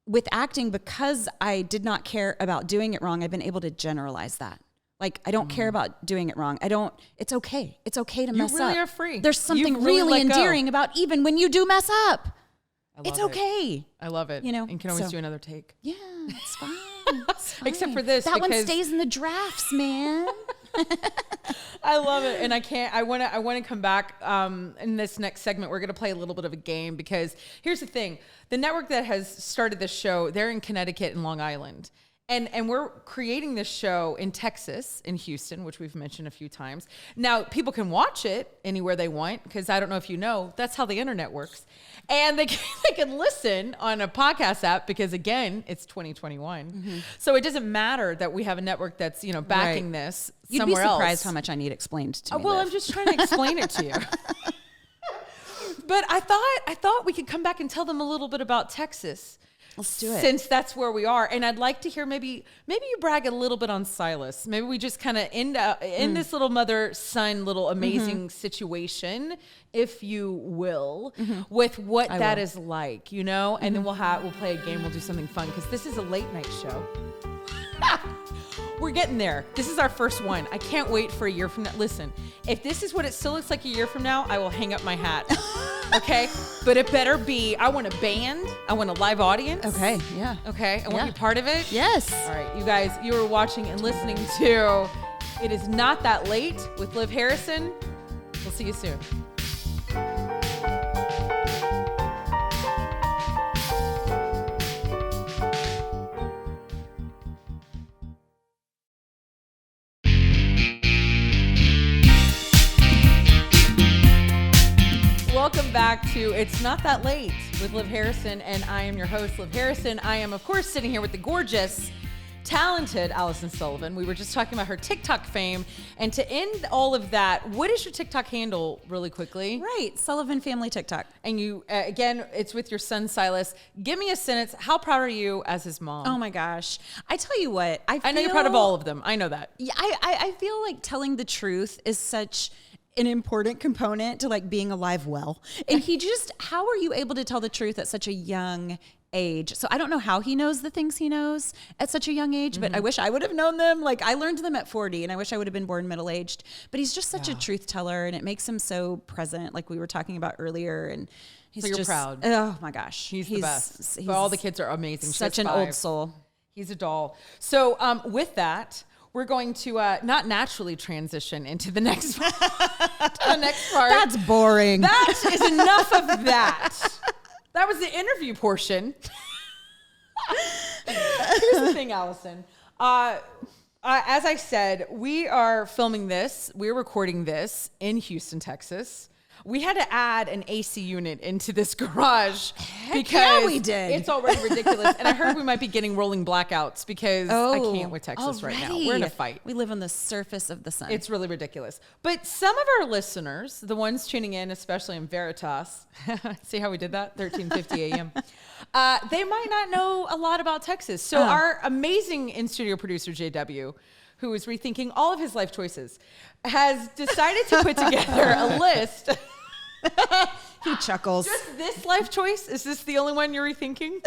With acting, because I did not care about doing it wrong, I've been able to generalize that. Like, I don't care about doing it wrong. It's okay. It's okay to mess up. You really are free. There's something You've really really let go. endearing about even when you do mess up. I love It's it. okay. I love it. You know, and can always so- do another take. Yeah, it's fine. It's fine. Except for this, That one because- stays in the drafts, man. I love it, and I can't. I want to come back in this next segment. We're going to play a little bit of a game because here's the thing: the network that has started this show, they're in Connecticut and Long Island, And we're creating this show in Texas, in Houston, which we've mentioned a few times. Now, people can watch it anywhere they want, because I don't know if you know, that's how the internet works. And they can listen on a podcast app because, again, it's 2021. So it doesn't matter that we have a network that's, backing this somewhere else. You'd be surprised how much I need explained to me. Well, I'm just trying to explain it to you. But I thought we could come back and tell them a little bit about Texas. Let's do it. Since that's where we are. And I'd like to hear maybe you brag a little bit on Silas. Maybe we just kind of end in this little mother-son little amazing situation, if you will, with what that is like, And then we'll play a game, we'll do something fun, because this is a late night show. We're getting there. This is our first one. I can't wait for a year from now. Listen, if this is what it still looks like a year from now, I will hang up my hat. Okay? But it better be, I want a band. I want a live audience. Okay, yeah. Okay? I want to be part of it. Yes. All right, you guys, you are watching and listening to It Is Not That Late with Liv Harrison. We'll see you soon. Welcome back to It's Not That Late with Liv Harrison, and I am your host, Liv Harrison. I am, of course, sitting here with the gorgeous, talented Allison Sullivan. We were just talking about her TikTok fame, and to end all of that, what is your TikTok handle, really quickly? Right, Sullivan Family TikTok. And you, again, it's with your son, Silas. Give me a sentence. How proud are you as his mom? Oh my gosh. I tell you what, I know you're proud of all of them. I know that. Yeah, I feel like telling the truth is such an important component to like being alive well. And how are you able to tell the truth at such a young age? So I don't know how he knows the things he knows at such a young age, but I wish I would have known them. Like I learned them at 40 and I wish I would have been born middle-aged, but he's just such a truth teller and it makes him so present. Like we were talking about earlier, and he's so you're just proud. Oh my gosh. He's the best. But all the kids are amazing. Such an old soul. He's a doll. So with that, we're going to not naturally transition into the next part. That's boring. That is enough of that. That was the interview portion. Here's the thing, Allison. As I said, we are filming this. We're recording this in Houston, Texas. We had to add an AC unit into this garage because we did. It's already ridiculous. And I heard we might be getting rolling blackouts because I can't with Texas right now. We're in a fight. We live on the surface of the sun. It's really ridiculous. But some of our listeners, the ones tuning in, especially in Veritas, see how we did that? 13:50 a.m. They might not know a lot about Texas. So our amazing in-studio producer, JW, who is rethinking all of his life choices, has decided to put together a list. He chuckles. Just this life choice? Is this the only one you're rethinking?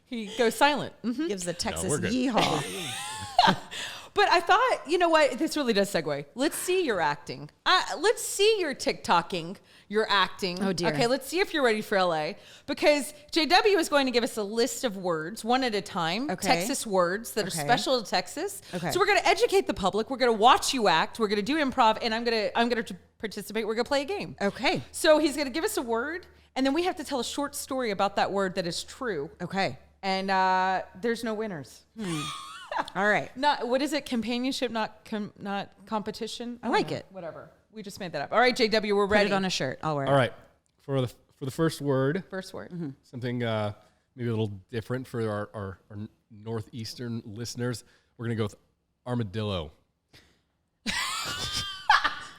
He goes silent. Gives the Texas we're good. yeehaw. But I thought, you know what? This really does segue. Let's see your acting. Let's see your TikToking, your acting. Oh, dear. Okay, let's see if you're ready for LA. Because JW is going to give us a list of words, one at a time. Okay. Texas words that are special to Texas. Okay. So we're going to educate the public. We're going to watch you act. We're going to do improv. And I'm going to participate. We're going to play a game. Okay. So he's going to give us a word. And then we have to tell a short story about that word that is true. Okay. And there's no winners. All right. Not what is it? Companionship, not competition. I like it. Whatever. We just made that up. All right, JW, we're ready. Put it on a shirt. I'll wear it. All right. For the first word, First word. something maybe a little different for our northeastern listeners. We're gonna go with armadillo.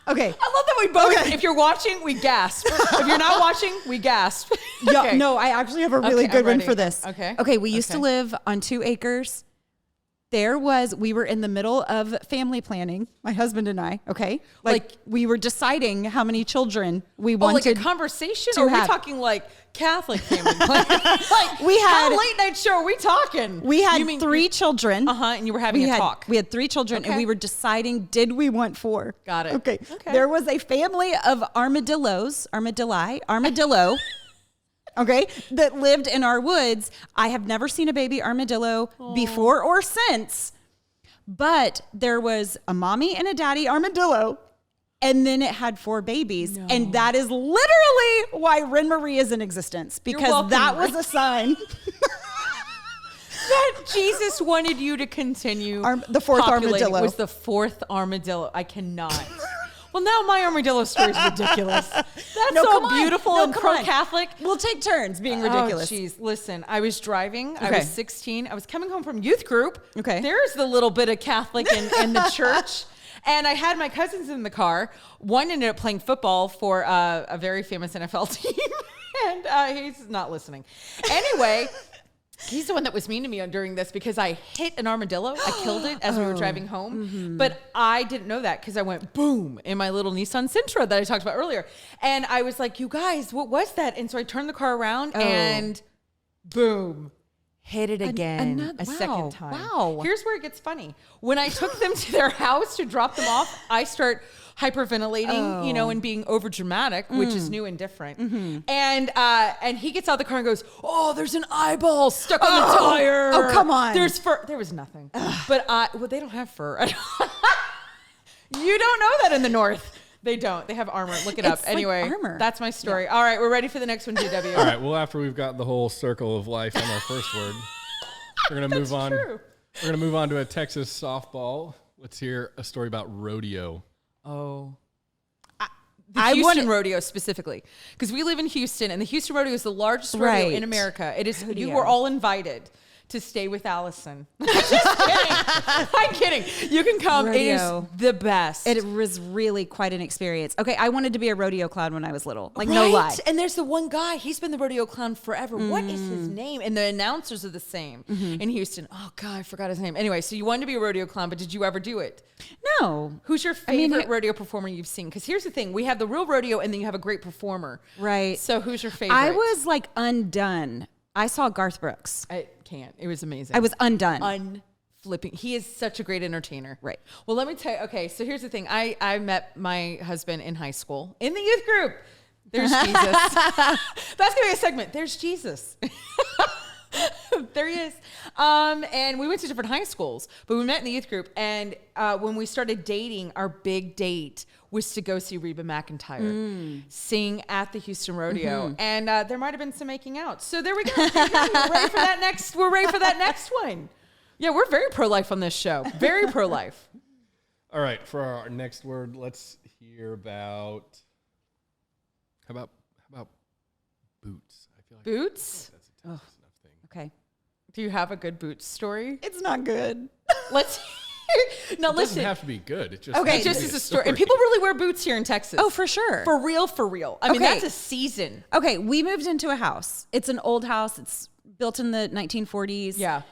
Okay. I love that we both. If you're watching, we gasp. If you're not watching, we gasp. Yeah, no, I actually have a really good one for this. Okay. Okay, we used to live on 2 acres. We were in the middle of family planning, my husband and I, okay? Like we were deciding how many children we wanted. Like a conversation? to Or are we have. talking like Catholic family planning? Like, We had- how late night show are we talking? We had You mean 3 children. and you were having a talk. We had 3 children, and Okay. we were deciding, did we want 4? Got it. Okay. Okay. There was a family of armadillo, okay, that lived in our woods. I have never seen a baby armadillo before or since, but there was a mommy and a daddy armadillo, and then it had 4 babies. No. And that is literally why Ren Marie is in existence, because welcome, that was a sign. that Jesus wanted you to continue. The fourth populating armadillo. was the fourth armadillo. I cannot. Well, now my armadillo story is ridiculous. That's so beautiful and pro-Catholic. We'll take turns being ridiculous. Oh, jeez. Listen, I was driving. I Okay. was 16. I was coming home from youth group. Okay. There's the little bit of Catholic in the church. And I had my cousins in the car. One ended up playing football for a very famous NFL team. And he's not listening. Anyway, he's the one that was mean to me during this because I hit an armadillo. I killed it as we were driving home. Mm-hmm. But I didn't know that because I went boom in my little Nissan Sentra that I talked about earlier. And I was like, you guys, what was that? And so I turned the car around and boom. Hit it again a second time. Wow. Here's where it gets funny. When I took them to their house to drop them off, I start hyperventilating, and being over dramatic, which is new and different. Mm-hmm. And he gets out of the car and goes, "Oh, there's an eyeball stuck on the tire. Oh, come on. There's fur." There was nothing. But they don't have fur. You don't know that in the North. They don't. They have armor. Look it up. Like anyway, armor. That's my story. Yeah. All right, we're ready for the next one, GW. All right. Well, after we've got the whole circle of life on our first word, we're gonna move on. True. We're gonna move on to a Texas softball. Let's hear a story about rodeo. Oh. The Houston rodeo specifically, because we live in Houston, and the Houston rodeo is the largest rodeo in America. It is. You were all invited to stay with Allison. Just kidding. I'm kidding. You can come. Rodeo. It is the best. It was really quite an experience. Okay, I wanted to be a rodeo clown when I was little. Like, no lie. And there's the one guy. He's been the rodeo clown forever. What is his name? And the announcers are the same in Houston. Oh, God, I forgot his name. Anyway, so you wanted to be a rodeo clown, but did you ever do it? No. Who's your favorite rodeo performer you've seen? Because here's the thing. We have the real rodeo, and then you have a great performer. Right. So who's your favorite? I was, like, undone. I saw Garth Brooks. I can't. It was amazing. I was undone. Flipping. He is such a great entertainer. Right. Well, let me tell you. Okay, so here's the thing. I met my husband in high school in the youth group. There's Jesus. That's going to be a segment. There's Jesus. There he is. And we went to different high schools, but we met in the youth group. And when we started dating, our big date was to go see Reba McEntire sing at the Houston Rodeo. Mm-hmm. And there might have been some making out. So there we go. We're ready for that next. We're ready for that next one. Yeah, we're very pro-life on this show. Very pro-life. All right, for our next word, let's hear about how about boots? I feel like boots? That's a Texas enough thing. Okay. Do you have a good boots story? It's not good. Let's now it listen. Doesn't have to be good. It just it just is a story. And people really wear boots here in Texas. Oh, for sure. For real. I mean, that's a season. Okay, we moved into a house. It's an old house. It's built in the 1940s. Yeah.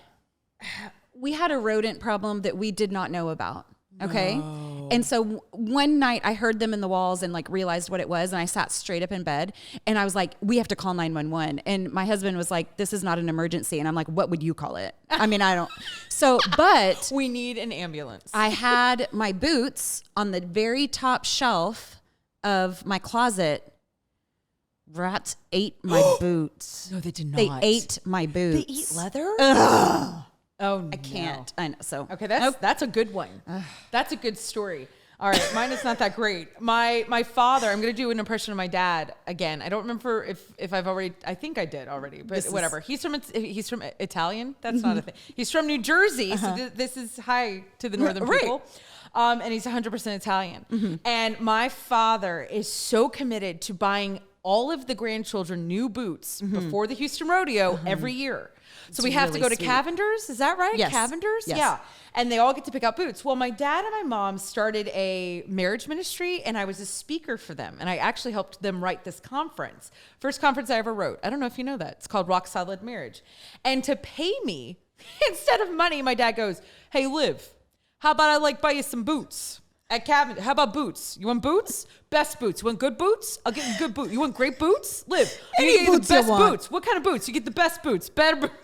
We had a rodent problem that we did not know about. Okay. No. And so one night I heard them in the walls and like realized what it was. And I sat straight up in bed and I was like, we have to call 911. And my husband was like, this is not an emergency. And I'm like, what would you call it? I mean, I don't. So, but we need an ambulance. I had my boots on the very top shelf of my closet. Rats ate my boots. No, they did not. They ate my boots. They eat leather? Ugh. Oh, I can't. I know. So okay, that's a good one. That's a good story. All right, mine is not that great. My father. I'm going to do an impression of my dad again. I don't remember if I've already. I think I did already, but whatever. He's from Italian. That's not a thing. He's from New Jersey, so this is hi to the northern people. And he's 100% Italian. Mm-hmm. And my father is so committed to buying all of the grandchildren new boots before the Houston Rodeo every year. So we have really to go to Cavender's. Is that right? Yes. Cavender's? Yes. Yeah. And they all get to pick out boots. Well, my dad and my mom started a marriage ministry, and I was a speaker for them. And I actually helped them write this conference. First conference I ever wrote. I don't know if you know that. It's called Rock Solid Marriage. And to pay me, instead of money, my dad goes, hey, Liv, how about I buy you some boots? At Cavendish, how about boots? You want boots? Best boots. You want good boots? I'll get you good boots. You want great boots? Liv, I'm gonna get you the best boots. What kind of boots? You get the best boots. Better boots.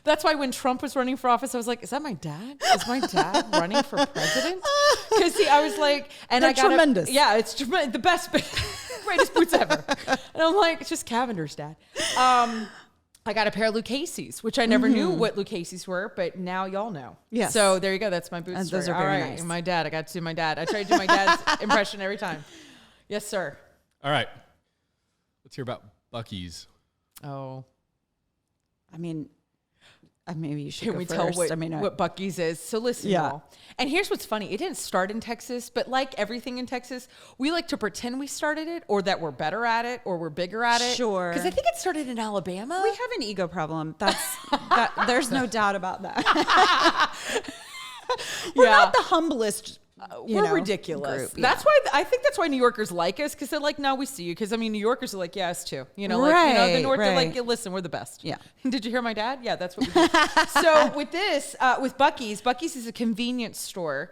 That's why when Trump was running for office, I was like, is that my dad? Is my dad running for president? Because I was like, and I got tremendous. Yeah, it's the best, greatest boots ever. And I'm like, it's just Cavender's, Dad. I got a pair of Lucchese's, which I never knew what Lucchese's were, but now y'all know. Yes. So there you go. That's my boots story. Those are very nice. And my dad. I got to do my dad. I try to do my dad's impression every time. Yes, sir. All right. Let's hear about Buc-ee's. Oh. I mean, Maybe you should Can go we first. tell what Buc-ee's is? So listen, y'all. And here's what's funny. It didn't start in Texas, but like everything in Texas, we like to pretend we started it or that we're better at it or we're bigger at it. Sure. Because I think it started in Alabama. We have an ego problem. There's no doubt about that. We're not the humblest. We're ridiculous. Group, yeah. That's why I think that's why New Yorkers like us, because they're like, no, we see you. Because I mean, New Yorkers are like, yeah, us too. You know, like the North are like, yeah, listen, we're the best. Yeah. Did you hear my dad? Yeah, that's what we do. So with this, with Buc-ee's is a convenience store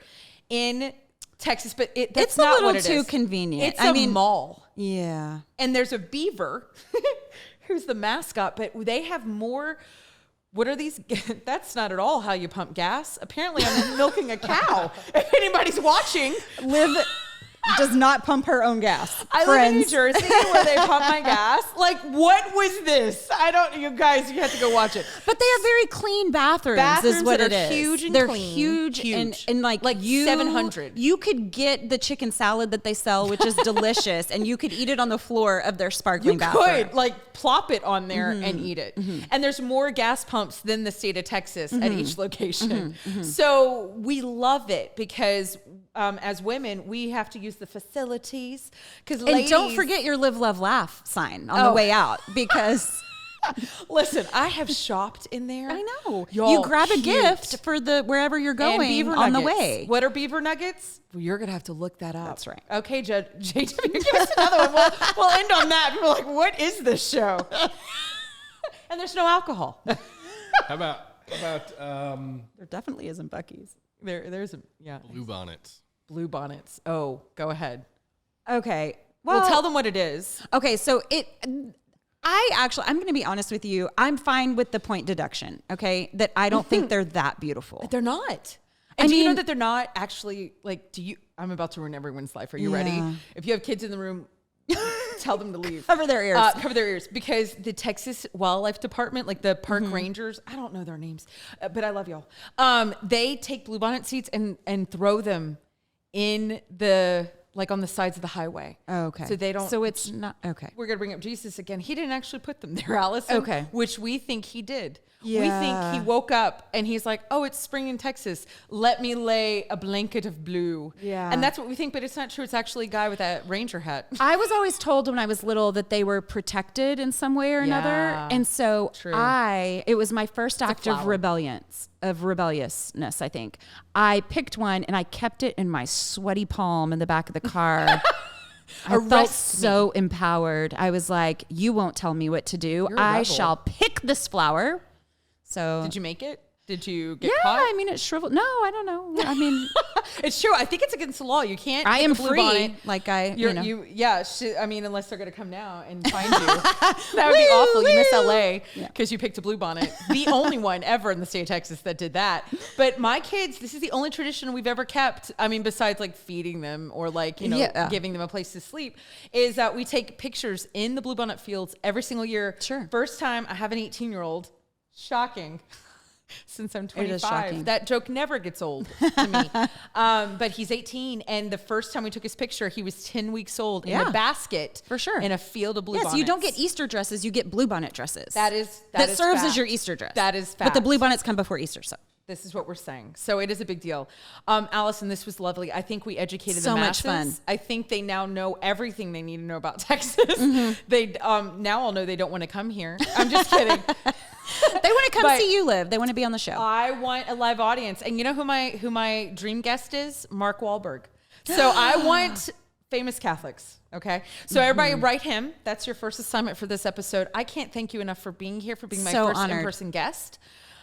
in Texas, but that's It's not a what little it too is. convenient. It's a mall. Yeah. And there's a beaver who's the mascot, but they have more. What are these? That's not at all how you pump gas. Apparently, I'm milking a cow. If anybody's watching, Liv does not pump her own gas. I live in New Jersey where they pump my gas. Like, what was this? You guys, you have to go watch it. But they have very clean bathrooms is what that it are is. huge and They're clean. huge. And like 700. You could get the chicken salad that they sell, which is delicious, and you could eat it on the floor of their sparkling bathroom. You could like plop it on there and eat it. And there's more gas pumps than the state of Texas at each location. So we love it because as women, we have to use the facilities. And don't forget your live, love, laugh sign on the way out, because listen, I have shopped in there. I know. Y'all, you grab a cute. gift for wherever you're going beaver on the nuggets. way. What are beaver nuggets? Well, you're gonna have to look that up. That's right. Okay, JW, give us another one. We'll end on that. People are like, what is this show? And there's no alcohol. How about There definitely isn't Buc-ee's. There's blue bonnets? Blue bonnets. Oh, go ahead. Okay. Well, tell them what it is. Okay, so I'm going to be honest with you. I'm fine with the point deduction, okay? That I don't think they're that beautiful. They're not. And do you know that they're not actually, like, I'm about to ruin everyone's life. Are you ready? If you have kids in the room, tell them to leave. Cover their ears. Cover their ears. Because the Texas Wildlife Department, like the park rangers, I don't know their names, but I love y'all. They take bluebonnet seeds and throw them in on the sides of the highway. Oh, okay. So they don't. So it's not, okay. We're going to bring up Jesus again. He didn't actually put them there, Allison. Okay. Which we think he did. Yeah. We think he woke up and he's like, oh, it's spring in Texas. Let me lay a blanket of blue. Yeah. And that's what we think, but it's not true. It's actually a guy with a ranger hat. I was always told when I was little that they were protected in some way or another. And so True. it was my first act of rebelliousness, I think. I picked one and I kept it in my sweaty palm in the back of the car. I felt so empowered. I was like, you won't tell me what to do. I shall pick this flower. So did you make it? Did you get yeah, caught? I mean, it shriveled. No, I don't know. I mean, it's true. I think it's against the law. You can't. I am blue free. Bonnet. Like I mean, unless they're going to come now and find you. That would be awful. You miss LA because you picked a blue bonnet. The only one ever in the state of Texas that did that. But my kids, this is the only tradition we've ever kept. I mean, besides like feeding them or giving them a place to sleep, is that we take pictures in the bluebonnet fields every single year. Sure. First time I have an 18-year-old. Shocking. Since I'm 25. That joke never gets old to me. But he's 18, and the first time we took his picture, he was 10 weeks old in a basket. For sure. In a field of bluebonnets. Yes, you don't get Easter dresses, you get bluebonnet dresses. That serves fact. as your Easter dress. That is fact. But the bluebonnets come before Easter, so. This is what we're saying. So it is a big deal. Allison, this was lovely. I think we educated the masses. So much fun. I think they now know everything they need to know about Texas. They now all know they don't want to come here. I'm just kidding. They want to come see you live. They want to be on the show. I want a live audience. And you know who my dream guest is? Mark Wahlberg. So I want famous Catholics. Okay. So everybody write him. That's your first assignment for this episode. I can't thank you enough for being here, for being my first honored. in-person guest.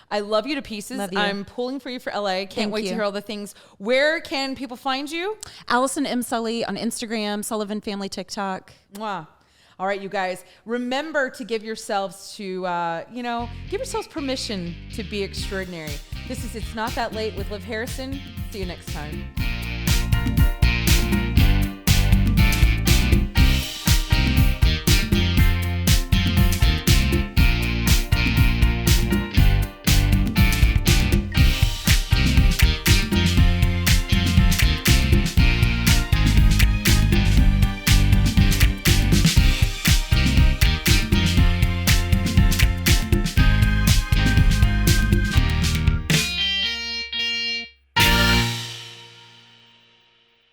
I love you to pieces. Love you. I'm pulling for you for LA. Can't wait you. to hear all the things. Where can people find you? Allison M. Sully on Instagram, Sullivan Family TikTok. Mwah. All right, you guys, remember to give yourselves give yourselves permission to be extraordinary. This is It's Not That Late with Liv Harrison. See you next time.